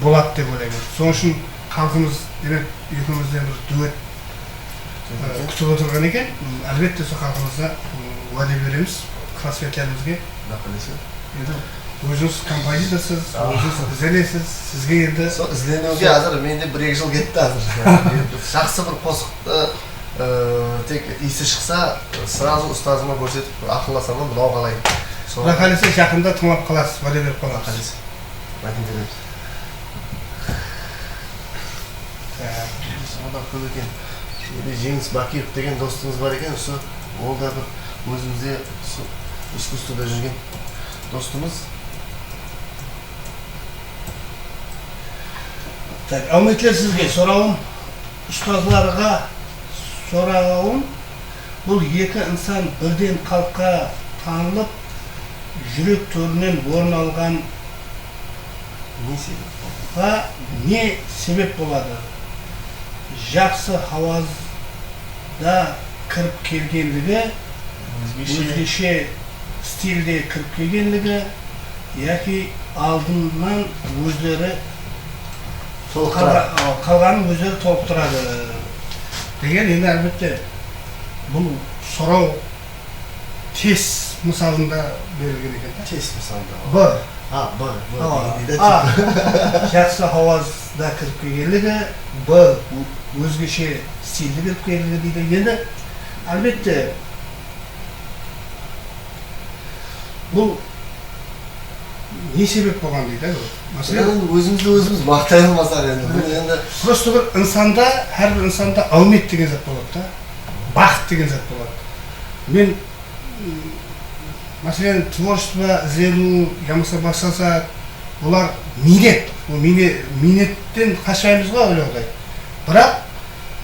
болады деп ойлаймын. Соның үшін халқымыз демек екеумізден бір дуэт күтіп отырған екен. Әлбетте сол халқымызға уәде береміз, классметтерімізге. Өзіңіз композиторсыз, өзіңіз ізденесіз, сізге енді... Сол ізденуге азыр менде 1-2 жыл кетті азыр. Жақсы бір қосықты тек исі шықса, сразу ұстазыма көрсетіп, ақылласамын, мынау қалай. Құда қаласа жақында тыңлап қаласыз, уәде беріп қаласыз. Мәден береміз. Сонда көп екен. Жеңіс Бакиев деген достыңыз бар екен, ол да бір өзімізде искусствода жүрген достымыз. Алмайтылар сізге сұрауым, ұстазларға сұрағым, бұл екі инсан бірден халыққа танылып, жүрек төрінен орын алған не себеп болады? Жақсы хавазда кіріп келгенлігі, өзгеше стильде кіріп келгенлігі, яки алдынан өздері қалғанын өздері толықтырады деген. Енді әлбетте бұл сұрау тест мысалында берілген екен. Тест мысалында. Б. Жақсы хавазда кіріп келгенлігі, Б. өзгеше стильде кіріп келгенлігі дейді. Енді әлбетте бұл не себеп болған дейді? Өзімізді өзіміз мақтай алмасақ енді. Просто бір инсанда, әрбір инсанда аумет деген зат болады да, бақыт деген зат болады. Мен, мәселен, творчество іздену, ямаса бастаса, олар минет. Минеттен қашаймыз ғой ойлаудай. Бірақ,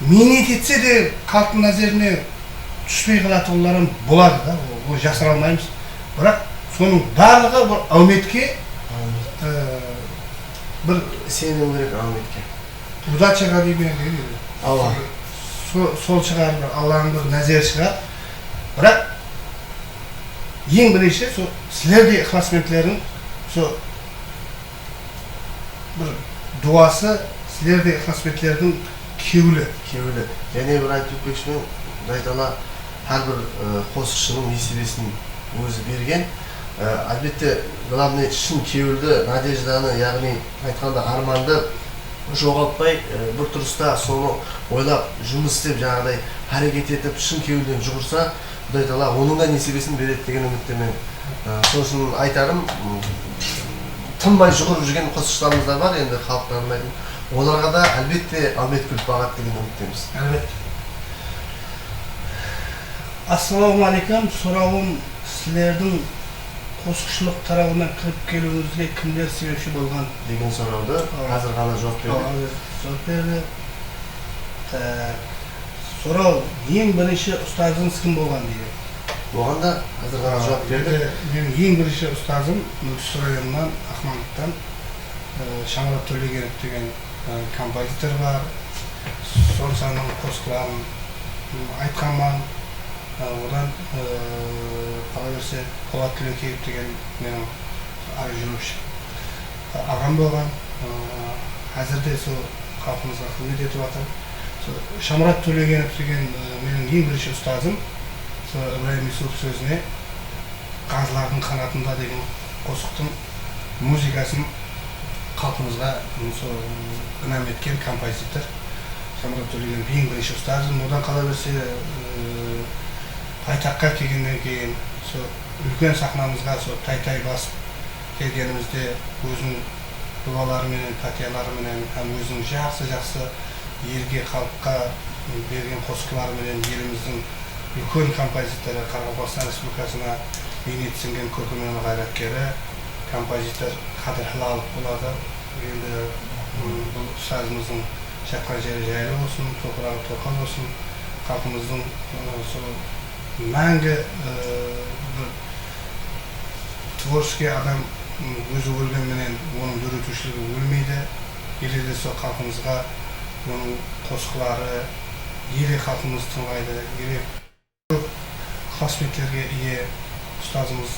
минет етсе де халықтың назарына түспей қалатын оларым болады да, ол жасыра алмаймыз. Бірақ, соның барлығы бір ауметке, бір сенім керек ауметке. удачаға деймін. Сол шығар, Алланың бір нәзері шығар. Бірақ ең бірінші сілерде ықыласменділердің бір дуасы, сілерде ықыласменділердің кеулі. Және бір айтып өтпекшімен, Құдай әрбір қосықшының несібесін өзі берген. Әлбетте, главный шын кеуілді, надежданы, яғни айтқанда арманды жоғалтпай, бір тұрыста соны ойлап, жұмыс істеп, жаңағыдай әрекет етіп, шын кеуілден жүгірса, Құдай Тағала оның да несібесін береді деген үміттемен. Сосын айтарым, тынбай жүгіріп жүрген қосықшыларымыздар бар, енді халықтарым. Оларға да әлбетте аумет күліп бағады деген үміттеміз. Әлбетте. Ассалаумағалейкум, сұрауым, сілердің қосықшылық тарауына кіріп келуіңізге кімдер себепші болған деген сұрауды қазір ғана жауап берді. Сұрау, ең бірінші ұстазыңыз кім болған дейді? Оған да қазір ғана жауап берді. Менің ең бірінші ұстазым Нүксір районынан, Ақмаңлықтан Шамрат Төлегенов деген композитор бар. Соншаның қосқыларын айтқанман. Одан қала берсе Полат Түлекеев деген менің ары жүруші ағам болған. Әзірде сол халқымызға қызмет етіп жатыр. Шамрат Төлегенов деген менің ең бірінші ұстазым. Ибраим Юсуп сөзіне Қазылардың қанатында деген қосықтың музыкасын халқымызға ынам еткен композитор. Шамрат Төлегенов ең бірінші ұстазым. Одан қала берсе Айтаққа келгеннен кейін, үлкен сахнамызға тай-тай басып келгенімізде өзінің дұғаларыменен, пәтияларыменен, өзінің жақсы-жақсы елге, халыққа берген қосқыларыменен еліміздің үлкен композиторы, Қарақалпақстан Республикасына бейнет сіңген көркемөнер қайраткері, композитор Қадыр Хилалов болады. Енді бұл ұстазымыздың жатқан жері жайлы болсын, топырағы торқал болсын, халқымыздың мәңгі творческий адам өзі өлгенменен оның үйретушілігі өлмейді. Елде сол халқымызға оның қосқылары, еле халқымыз тыңдайды, еле көп ықыласменділерге ие ұстазымыз.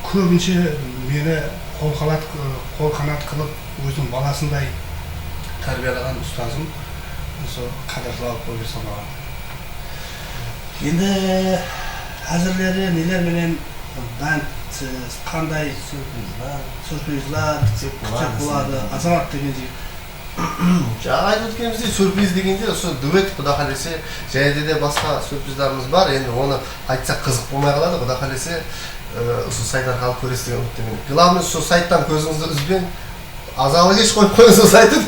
Көбінше мені қол қанат қылып, өзінің баласындай тәрбиелеген ұстазым Қадыр Хилалов болып саналады. Енді әзірлері нелерменен бәнд қандай сюрпризлар күтіп болады, Азамат деген жігіт. Жаңа айтып өткеніміздей сюрприз дегенде осы дуэт, Құда қалесе, және де басқа сюрприздарымыз бар. Енді оны айтсақ қызық болмай қалады. Құда қалесе осы сайт арқылы көресіз деген үміттемін. Главное, сол сайттан көзіңізді үзбен азалы кеш қойып қойыңыз сол сайтты.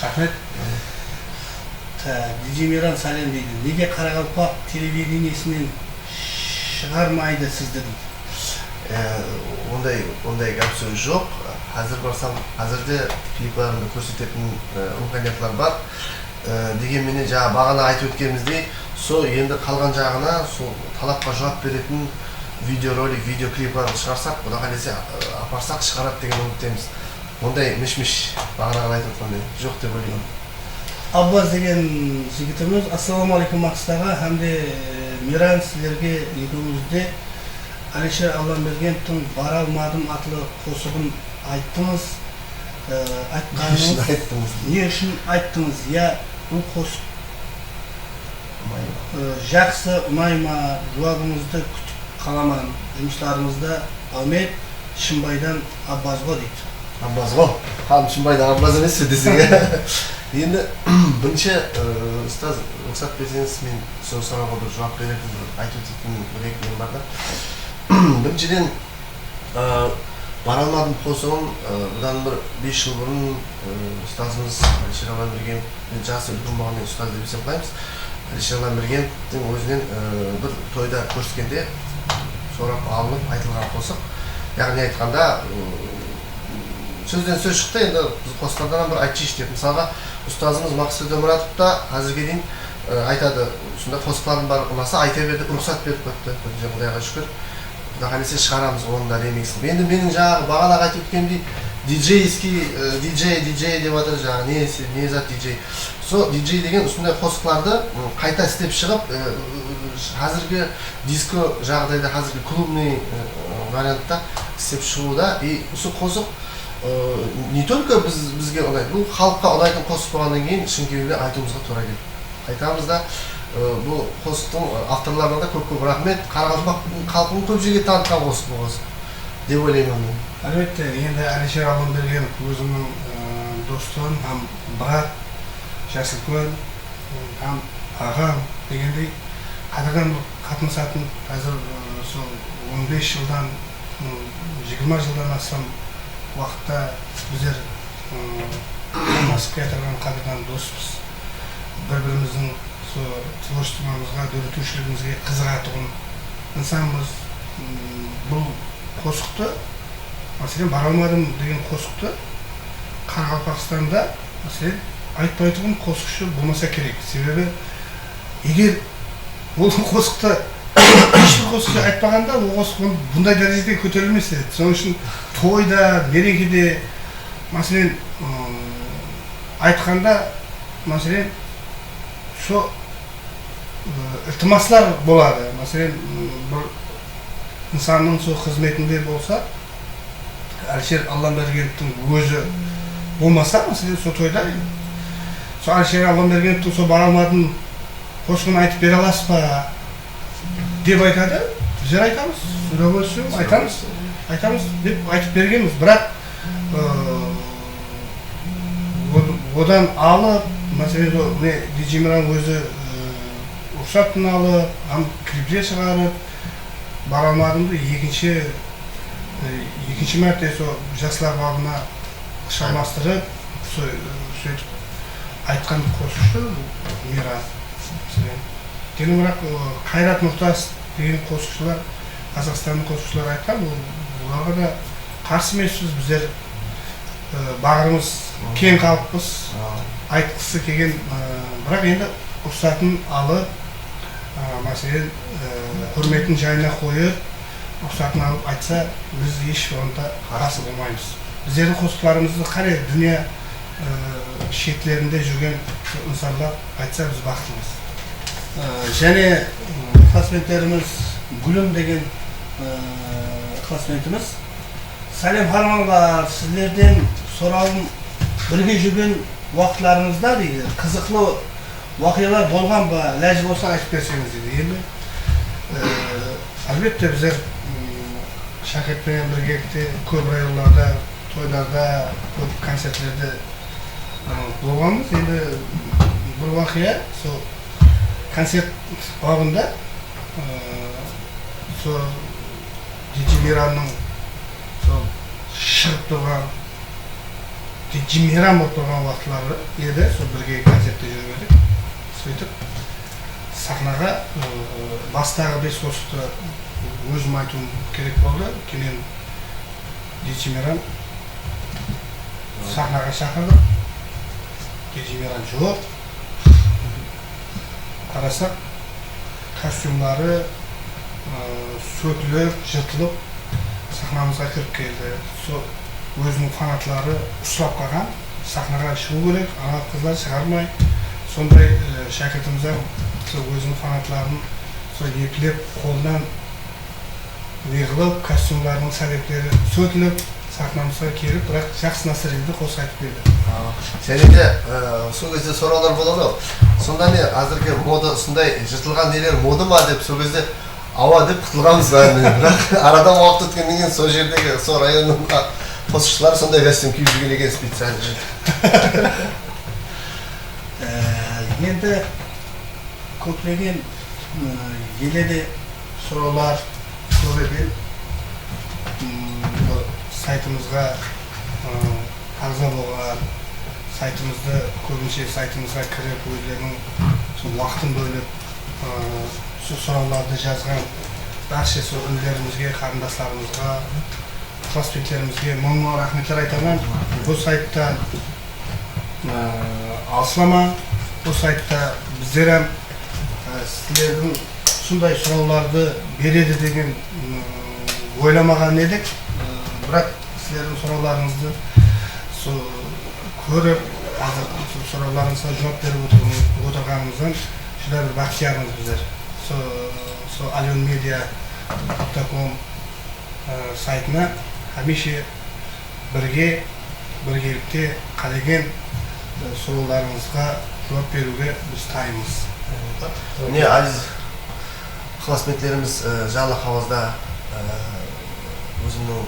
Рахмет. Диджей Мейран сәлем дейді. Неге Қарақалпақ телевидениесінен шығармайды сізді дейді? Ондай гәп сөз жоқ. қазір барсам қазірде клипларымды көрсететін имканиятлар бар. Дегенменен жаңа бағана айтып өткеніміздей, сол енді қалған жағына сол талапқа жауап беретін видеоролик, видеоклипларды шығарсақ, Құдай қаласа апарсақ шығарады деген үміттеміз. Ондай миш-миш бағана айтып отқандай жоқ деп ойлаймын. Аббас деген жігітіміз, ассалаумағалейкум Мақсатаға, һәмде Миран сіздерге екеумізде Алишер Алламбергеновтың «Бара алмадым» атлы қосығын айттыңыз. Не үшін айттыңыз? Я бұл қосық жақсы ұнайма, жауабыңызды күтіп қаламан. Жұмыстарыңызда Ахмет Шымбайдан Аббазға дейді. Аббазға? Қалым Шымбайдан Аббаз емес десеге. Енді бірінші ұстаз рұқсат берсеңіз, мен сол сұрауға бір жауап беретін айтып өтетін бір екі нем бар да. Біріншіден бара алмадым қосығын бұдан бір 5 жыл бұрын ұстазымыз Алишер Алламбергенов жасы үлкен болғанмен ұстаз деп есептейміз. Алишер Алламбергеновтің өзінен бір тойда көріскенде сорап алынып айтылған қосық. Яғни айтқанда сөзден сөз шықты, енді біз қосықтардан бір айтшы деп. Мысалға ұстазымыз Мақсат Өміратов та қазірге дейін айтады, сонда қосықтардың бар ұнаса айта берді, рұқсат беріп кетті. Құдайға шүкір. Құдай қаласа шығарамыз оның да ремиксін. Енді менің жаңағы бағана айтып өткендей диджей деп жатыр, жаңағы не зат диджей. Сол диджей деген осындай қосықтарды қайта істеп шығып, қазіргі диско жағдайда, қазіргі клубный вариантта істеп шығуда. И осы қосық не только бізге ұнайды, бұл халыққа ұнайтын қосық болғаннан кейін Шымкентке айтуымызға тура келді. Айтамыз да, бұл қосықтың авторларына да көп рахмет. Қарақалпақ халқының көп жерге танытқан қосық бұл қосық деп ойлаймын мен. Әлбетте, енді Алишер Алламбергенов өзімнің достым, һәм брат, жасы үлкен, һәм ағам дегендей қадырдан қатынасатын, қазір сол 15 жылдан 20 жылдан астам уақытта біздер алмасып келатырған қадырдан доспыз. Бір-біріміздің творчествомызға, дөретушілігімізге қызығатұғын инсанбыз. Бұл қосықты, мәселен, бара алмадым деген қосықты Қарақалпақстанда, мәселен, айтпайтұғын қосықшы болмаса керек. Себебі, егер ол қосықты ешбір қосықшы айтпағанда, ол қосық бұндай дәрежеде көтерілмес еді. Соның үшін тойда, мерекеде, мәселен, айтқанда, мәселен, со ілтимаслар болады. Мәселен, бір инсанның со қызметінде болса, Алишер Алламбергеновтың өзі болмаса, мәселен, со тойда, со Алишер Алламбергеновтың со бара алмадым қосығын айтып бере аласыз ба деп айтады. Біздер айтамыз, айтамыз деп айтып бергенбіз. Бірақ одан алып, мәселен, диджей Миран өзі рұқсатын алып, клиптер шығарып, бара алмадымды екінші мәрте жасылар бабына шамастырып, сөйтіп айтқан қосушы Миран. Кейін бірақ Қайрат Нұртас деген қосушылар, Қазақстанның қосушылар айтқан, оларға да қарсы емеспіз. Біздер бағырымыз кең халықпыз, айтқысы келген, бірақ енді рұқсатын алып, мәселен, құрметін жайына қойып, рұқсатын алып айтса, біз еш онда қарсы болмаймыз. Біздердің қосықтарымызды қарай дүние шетлерінде жүрген инсандар айтса, біз бақыттымыз. Және классменттеріміз Гүлім деген классментіміз. Сәлем харманға, сіздерден сұрауым, бірге жүрген уақытларыңызда дейді, қызықлы уақиғалар болған ба, ләжі болса айтып берсеңіз дейді. Енді әлбетте біздер шәкіртпен біргекте көп районларда, тойларда, көп концертлерде болғанбыз. Енді бір уақия, сол концерт бабында сол диджей Миранның шығып тұрған, диджей Миран болып тұрған уақытлары еді. Сол бірге концертте жүріп едік. Сөйтіп сахнаға бастағы 5 қосықты өзім айтуым керек болды. Кейін диджей Миран sahnaga chaqirdim. Kechimran yo'q. Qarasak, kostyumlari so'tilib, jırtılib sahnamizga kirib keldi. O'zining fanatlari ushlab qolgan. Sahnaga chiqib kerak, ana qizlar chiqarmay. Sonday shakirtimiz ham o'zining fanatlarini yeplab, qo'ldan yig'ilib, kostyumlarning sabablari so'tilib sahnamizga kelib, biroq yaxshi nasriydi qo'zg'atib berdi. Seningde сол кезде so'rovlar bo'ladi. Sonda ne hozirgi moda shunday yirtilgan neler moda mı deb сол кезде ава deb qutulganmiz bari. Biroq aradan vaqt o'tgandan keyin сол yerdagi сол rayonning qo'shiqchilar shunday kostyum kiyib yurgan ekan spesial. Endi ko'plagan yilida so'rovlar ko'p edi. Saytimizga a'zo bo'lgan saytimizda ko'pincha saytimizga kirib o'zlarining vaqtini bo'lib shu so'rovlarni yozgan barcha so'rovlarimizga, qarindoshlarimizga, klassdoshlarimizga ming rahmatlar aytaman. Bu saytdan aslaman. Bu saytda bizlar ham sizlarning shunday so'rovlarni beradi degan o'ylamagan edik. Biroq sizlarning so'rovlaringizni ko'rib, hozir so'rovlaringizga javob berib o'tirganimizdan juda bir baxtiyormiz bizlar. alionmedia.com saytini hamisha birgalikda qaragan so'rovlaringizga javob beruvga biz tayinmiz. Ne aziz klassmentlerimiz canlı havuzda o'zimning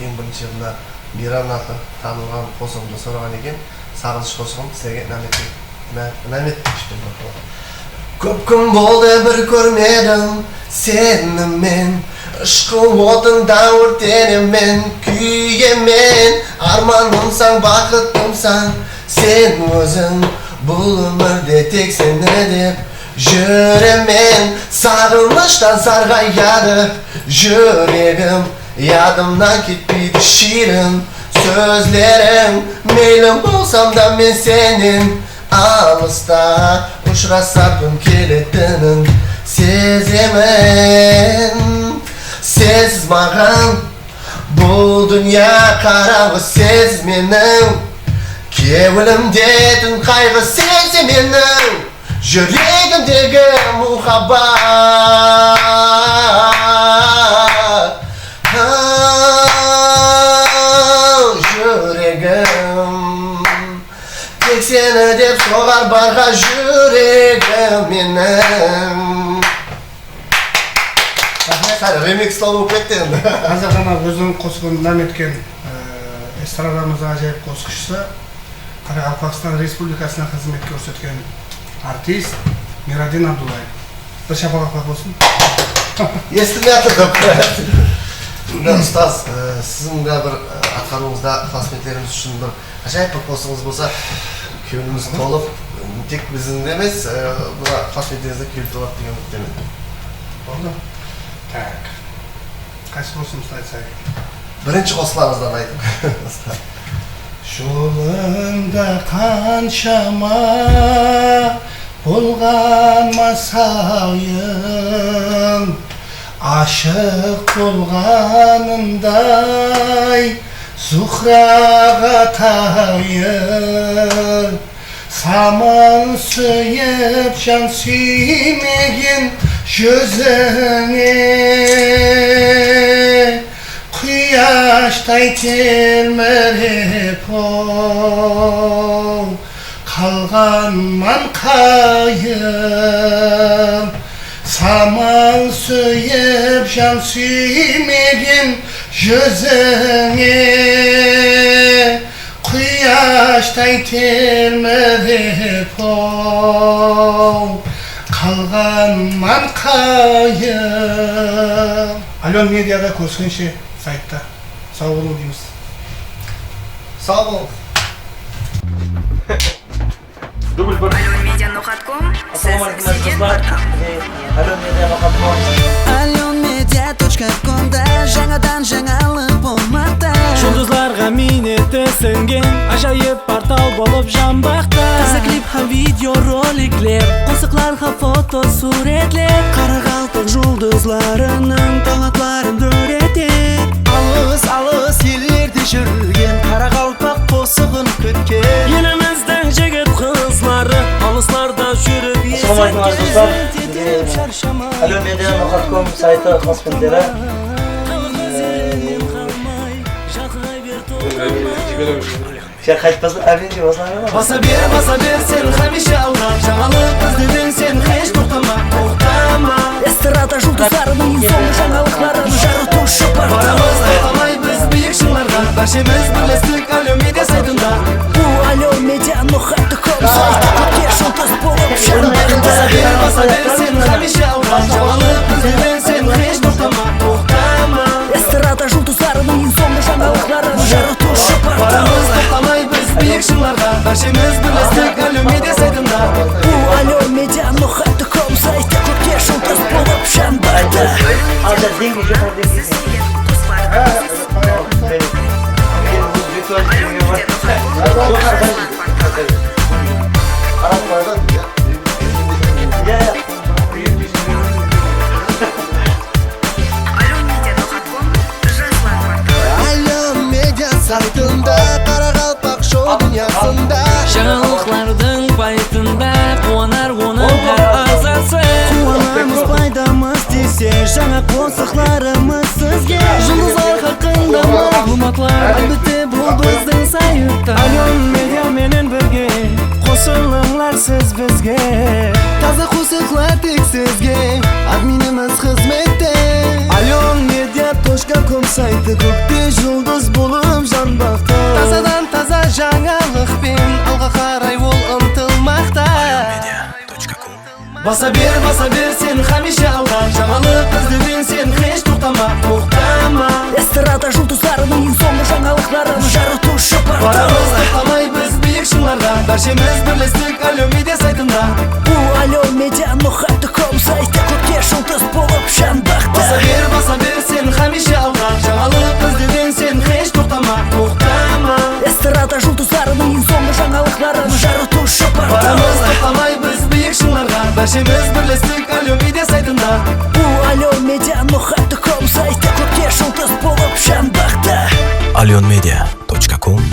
eng birinchi yilda Miran atlı tanılgan qo'shig'imni so'ragan ekan, sog'inish qo'shig'im sizlarga namet etishdim. Ko'p kun bo'ldi bir ko'rmadim seni men, ishqi o'tindan o'rtanaman, kuyaman, armonimsan, baxtimsan, sen o'zing bu umrda tek seni deb yuraman, sog'inishdan sarg'ayadi yuragim, yadımdan ketmeydi şirin sözlerim, meylim olsam da men senin alışta uçrasardım keletinin sezemen. Siz mağan bu dünya kararı siz menim, kevilimdedin kaygı siz menim, yüreğimdeki muhabbat. Yüreğim tek seni dep soğar barga yüreğim benim. Sen remixlab o'qib ketding. Hozir gana o'zim qo'shiqdan etgan estradamiz ajoyib qo'shiqchisi, Qoraqalpog'iston Respublikasiga xizmat ko'rsatgan artist Miradin Abdullayev. Bir shapaloqlar bo'lsin. Estimayapti. Ustoz, sizning bir atqaruingizda klassmentlarimiz uchun bir ajoyib bir qo'shiqingiz bo'lsa, ko'nglimiz to'lib, tek bizning emas, bu klassmentlaringizga kelib turadi degan umiddaman. Bo'ldi. Tak. Qaysi qo'shimcha aytsak? Birinchi qo'shiqlaringizdan ayting. Yolunda qanchama bo'lgan masayim, aşık bo'lganimday zuhraga tayir, saman suyib jan suymagin yüzüne, quyoshday telmirib qalganman qayim, saman suyib jan suymagin yüzüne, quyoshday telmirib qalganman qayim. Alon Media'da ko'rishguncha saytda sog' bo'ling deymiz. Sog' bo'ling. alionmedia.com Assalomu alaykum aziz do'stlar. Alon Media va Alyon Media Media.com'da жаңадан жаңалық болмақта. Жұлдызларға минеті сіңген ажайып портал болып жанбақта. Таза клип һәм видео роликлер, қосықларға фото суретлер, қарақалпақ жұлдызларының талантларын дөретер. Алыс елдерде жүрген қарақалпақ қосығын күткен еліміздің жігіт қызлары алысларда жүріп Assalamualaikum dostlar. Alyomedia.com сайты қызметкері қайтпасын әбенге басылады ма? Баса бер сен хәмеше алға жаңалық іздедің сен еш тоқтама Эстрада жұлдызларының ең соңғы жаңалықтарын жаратушы бар. Барамыз айтамай біз биік шыңларға баршамыз бірлестік Alyomedia сайтында. Бұл Alyomedia.com сайты көпке жұлдыз болып жанбақта. Баса бер сен хәмеше алға жаңалық іздедің сен еш тоқтама Эстрада жұлдызларының ең соңғы жаңалықтарын жаратушы бар. Барамыз айтамай біз биік шыңларға баршамыз бірлестік Alyomedia сайтында. Бұл Alyomedia.com сайты көпке жұлдыз болып жанбақта. Алда деньги жоқ Alyomedia сайтында қарақалпақ шоу дүниясында Жаңалықтардың байтында қуанар оның әр ағзасы. Қуанамыз пайдамыз десе жаңа қосықларымыз сізге. Жұлдызлар хақында мағлұматлар әлбетте бұл біздің сайытта. Alyomedia менен бірге қосылыңлар сіз бізге. Таза қосықлар тек сізге, админіміз қызметте. Alyomedia.com сайты көкте жұлдыз болып жанбақта. Тазадан таза жаңалықпен алға қарай ол ұмтылмақта. Баса бер сен хәмеше алға жаңалық іздедің сен еш тоқтама Эстрада жұлдызларының ең соңғы жаңалықтарын жаратушы бар. Барамыз айтамай біз биік шыңларға баршамыз бірлестік Alyomedia сайтында. Бұл Alyomedia.com сайты көпке жұлдыз болып жанбақта. Баса бер сен хәмеше алға жаңалық іздедің сен еш тоқтама Эстрада жұлдызларының ең соңғы жаңалықтарын жаратушы бар. Барамыз айтамай біз биік шыңларға баршамыз бірлестік Alyomedia сайтында. Бұл Alyomedia.com сайты көпке жұлдыз болып жанбақта. Alyomedia.com